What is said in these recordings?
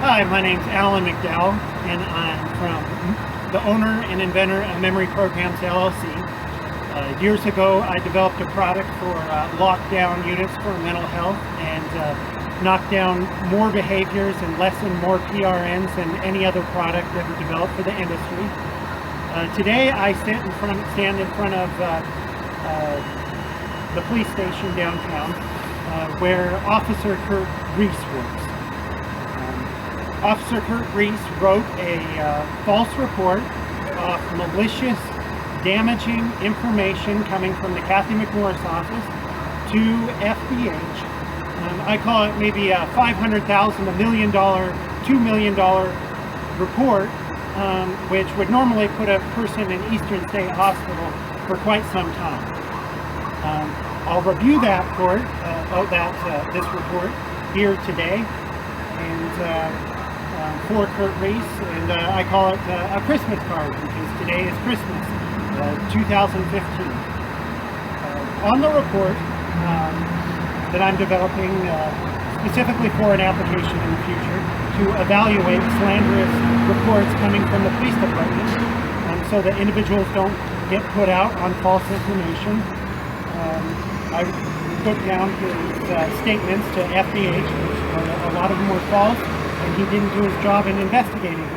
Hi, my name's Alan McDowell, and I'm from the owner and inventor of Memory Programs LLC. Years ago, I developed a product for lockdown units for mental health and knocked down more behaviors and lessened more PRNs than any other product ever developed for the industry. Today, I stand in front of the police station downtown, where Officer Kurt Reese works. Officer Kurt Reese wrote a false report of malicious, damaging information coming from the Cathy McMorris office to FBH. I call it maybe a $500,000, $1 million, $2 million report, which would normally put a person in Eastern State Hospital for quite some time. I'll review that report, this report here today, and for Kurt Reese, and I call it a Christmas card because today is Christmas, 2015. On the report that I'm developing specifically for an application in the future to evaluate slanderous reports coming from the police department, so that individuals don't get put out on false information. I put down his statements to FBH, which a lot of them were false, and he didn't do his job in investigating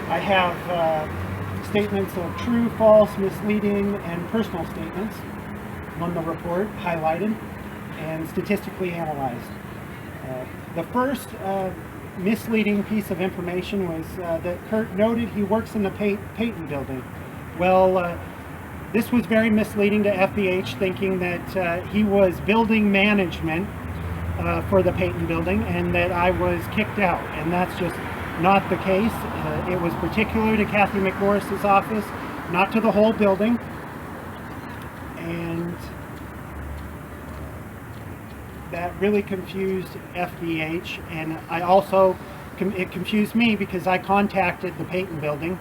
I have statements of true, false, misleading, and personal statements on the report, highlighted and statistically analyzed. The first misleading piece of information was that Kurt noted he works in the Peyton building. Well, this was very misleading to FBH, thinking that he was building management for the Peyton building and that I was kicked out, and that's just not the case. It was particular to Cathy McMorris's office, not to the whole building. And that really confused FBH, and it confused me because I contacted the Peyton building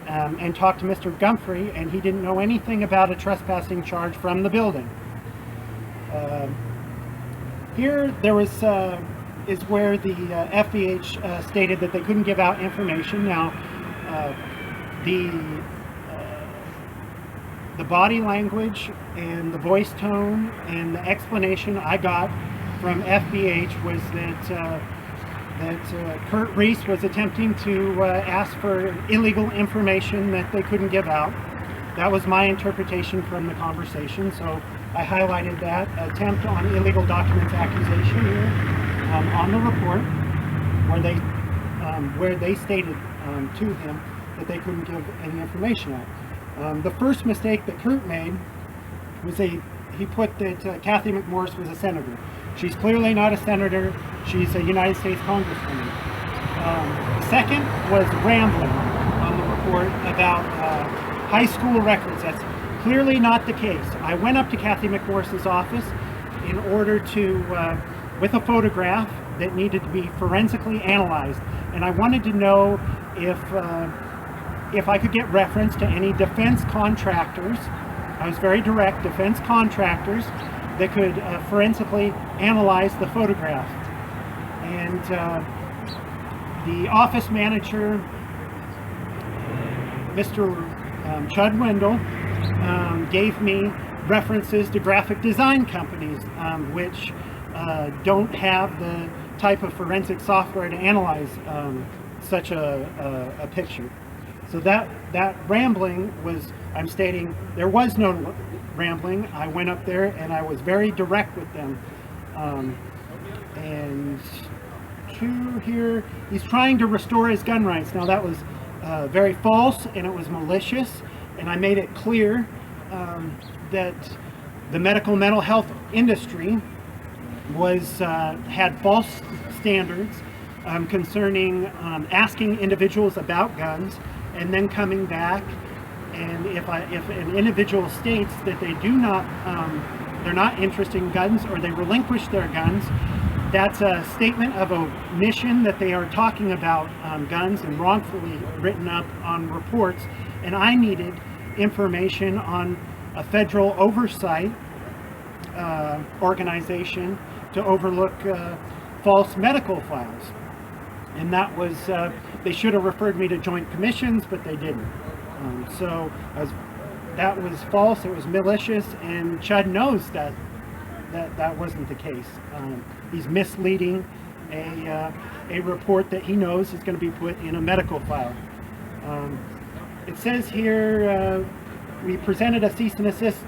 and talked to Mr. Gumphrey, and he didn't know anything about a trespassing charge from the building. Here there was is where the FBH stated that they couldn't give out information. Now, the body language and the voice tone and the explanation I got from FBH was that Kurt Reese was attempting to ask for illegal information that they couldn't give out. That was my interpretation from the conversation, so I highlighted that attempt on illegal documents accusation here on the report, where they stated to him that they couldn't give any information out. The first mistake that Kurt made was he put that Cathy McMorris was a senator. She's clearly not a senator. She's a United States Congresswoman. Second was rambling on the report about high school records. That's clearly not the case. I went up to Cathy McMorris's office in order to, with a photograph that needed to be forensically analyzed, and I wanted to know if I could get reference to any defense contractors. I was very direct, defense contractors that could forensically analyze the photograph. And the office manager, Mr. Chud Wendle, gave me references to graphic design companies which don't have the type of forensic software to analyze such a picture. So that rambling was, I'm stating, there was no rambling. I went up there and I was very direct with them. And two here, he's trying to restore his gun rights. Now that was very false, and it was malicious, and I made it clear that the medical mental health industry had false standards concerning asking individuals about guns and then coming back, and if an individual states that they do not they're not interested in guns, or they relinquish their guns, that's a statement of omission that they are talking about guns and wrongfully written up on reports. And I needed information on a federal oversight organization to overlook false medical files. And that was, they should have referred me to joint commissions, but they didn't. That was false, it was malicious, and Chud knows that wasn't the case. He's misleading a report that he knows is going to be put in a medical file. It says here, we presented a cease and desist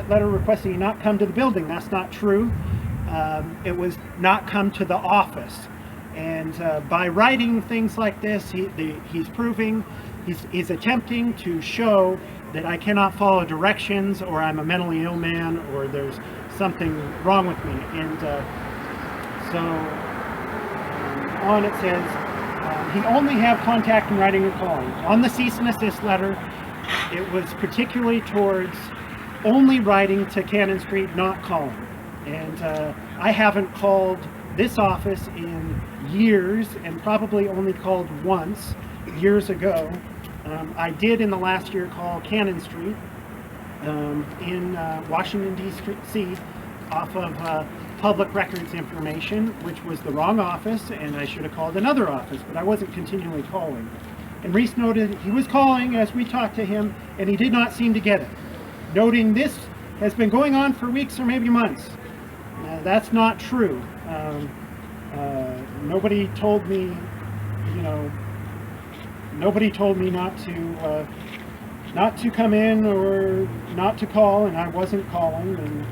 letter requesting he not come to the building. That's not true. It was not come to the office. And by writing things like this, he's proving, he's attempting to show that I cannot follow directions, or I'm a mentally ill man, or there's something wrong with me. And on it says, he only have contact in writing or calling. On the cease and desist letter, it was particularly towards only writing to Cannon Street, not calling. And I haven't called this office in years, and probably only called once years ago. I did in the last year call Cannon Street in Washington, D.C. off of public records information, which was the wrong office, and I should have called another office, but I wasn't continually calling. And Reese noted he was calling as we talked to him, and he did not seem to get it, noting this has been going on for weeks or maybe months. That's not true. Nobody told me, nobody told me not to come in or not to call, and I wasn't calling, and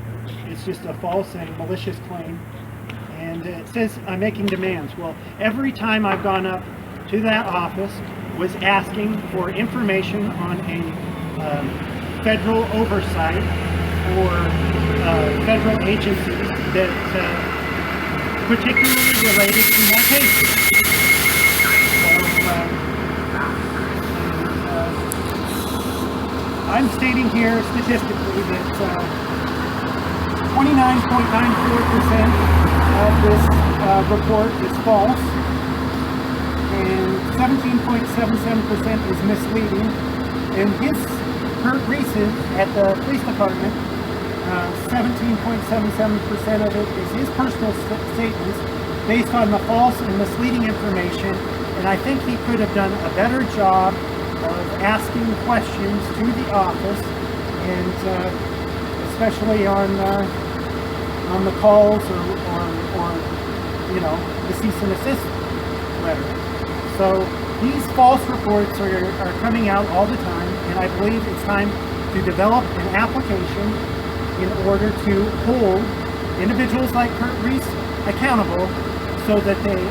it's just a false and malicious claim. And it says I'm making demands. Well, every time I've gone up to that office was asking for information on a federal oversight or federal agencies that particularly related to my case. I'm stating here statistically that 29.94% of this report is false, and 17.77% is misleading, and Reese's at the police department, 17.77% of it is his personal statements based on the false and misleading information, and I think he could have done a better job of asking questions to the office, and especially on the calls or the cease and desist letter. So these false reports are coming out all the time, and I believe it's time to develop an application in order to hold individuals like Reese accountable, so that they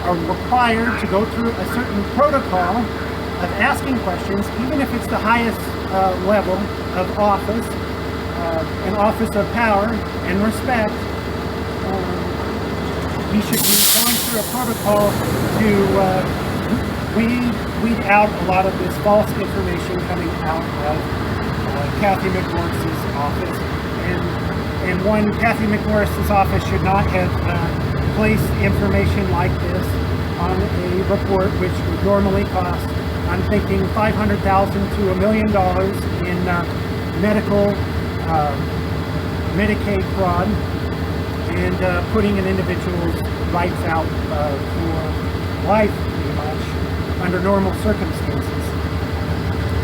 are required to go through a certain protocol of asking questions, even if it's the highest level of office, an office of power and respect. He should be going through a protocol to weed out a lot of this false information coming out of Cathy McMorris' office. And one, Cathy McMorris' office should not have placed information like this on a report, which would normally cost, I'm thinking, $500,000 to $1 million in medical medicaid fraud, and putting an individual's rights out for life, pretty much, under normal circumstances.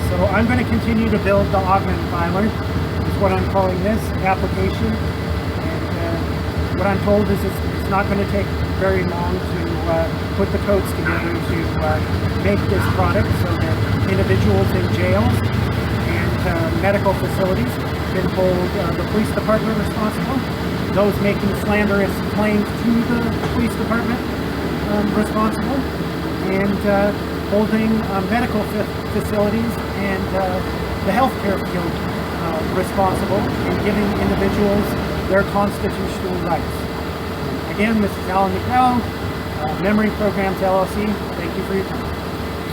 So I'm going to continue to build the augment filer, is what I'm calling this application. And what I'm told is it's not going to take very long to put the codes together to make this product, so that individuals in jails and medical facilities can hold the police department responsible, those making slanderous claims to the police department responsible, and holding medical facilities and the healthcare field responsible, and giving individuals their constitutional rights. Again, this is Alan McDowell, Memory Programs LLC. Thank you for your time.